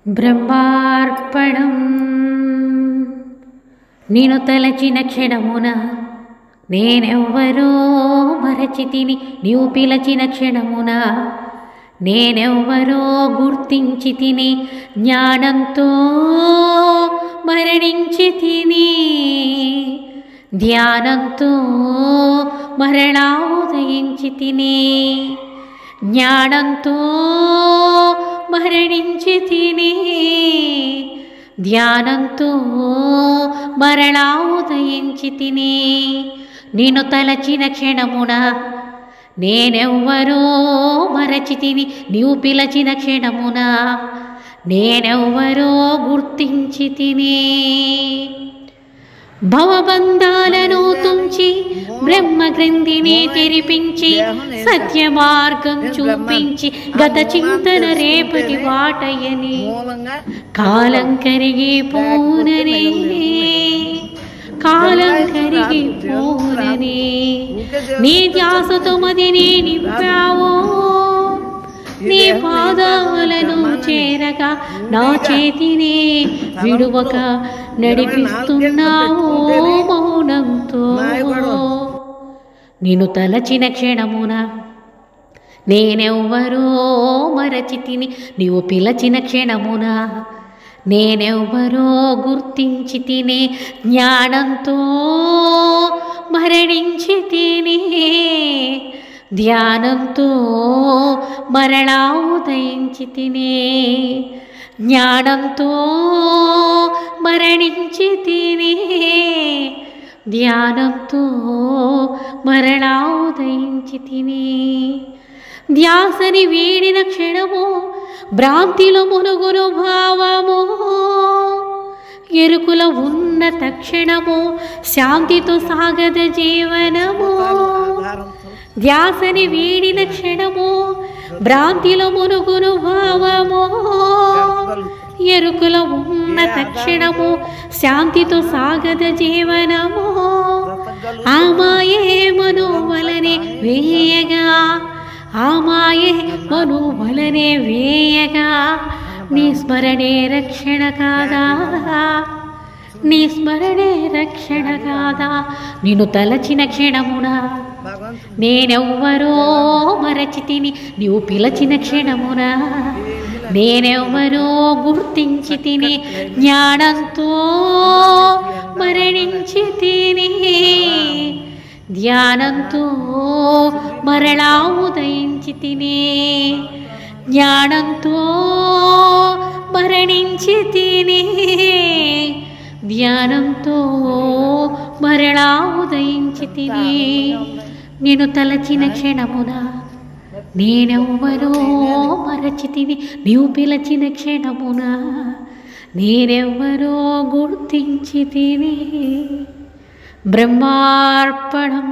బ్రహ్మార్పణం. నిన్ను తలచిన క్షణమున నేనెవ్వరో మరచితిని, నీవు పిలచిన క్షణమున నేనెవ్వరో గుర్తించి తిని, జ్ఞానంతో మరణించి తిని, ధ్యానంతో మరలా ఉదయించి తిని, జ్ఞానంతో మరణించి తిని, ధ్యానంతో మరలా ఉదయించి తిని. నిన్ను తలచిన క్షణమున నేనెవ్వరో మరచి తిని, నీవు పిలచిన క్షణమున నేనెవ్వరో గుర్తించి తిని. భవబంధాలను తుంచి బ్రహ్మ గ్రంథిని తెరిపించి, సత్య మార్గం చూపించి, గత చింతన రేపటి వాటయని, కాలం కరిగిపోననే, కాలం కరిగిపోననే, నీ ధ్యాసతో మదిని నింపావో, నీ పాదాలను చేరగా నా చేతిని విడువక నడిపిస్తున్నావో మౌనంతో. నిన్ను తలచిన క్షణమున నేనెవ్వరో మరచి తిని, నీవు పిలచిన క్షణమున నేనెవ్వరో గుర్తించి తిని, జ్ఞానంతో మరణించి తిని, ధ్యానంతో మరలా ఉదయించి తిని, జ్ఞానంతో మరణించి తిని, ధ్యానంతో మరలా ఉదయించి తిని. ధ్యాసని వీడిన క్షణము భ్రాంతిలో మునుగును భావము, ఎరుకుల ఉన్న తక్షణము శాంతితో సాగద జీవనము. ధ్యాసని వీడిన క్షణము భ్రాంతిలో మునుగును భావము, ఎరుకుల ఉన్న తక్షణము శాంతితో సాగద జీవనము. ఆ మాయే మనోవలనే వేయగా, ఆ మాయే మనోవలనే వేయగా, నీ స్మరణే రక్షణ కాదా, నీ స్మరణే రక్షణ కాదా. నిన్ను తలచిన క్షణమున నేనెవ్వరో మరచి తిని, నీవు పిలచిన క్షణమున నేనెవ్వరో గుర్తించి తిని, జ్ఞానంతో మరణించి తిని, ధ్యానంతో మరలా ఉదయించి తిని, జ్ఞానంతో మరణించి తిని, ధ్యానంతో మరలా ఉదయించి తిని. నేను తలచిన క్షణమున నేనెవ్వరో మరచి తిని, నీవు పిలచిన క్షణమున నేనెవ్వరో గుర్తించి తిని. బ్రహ్మార్పణం.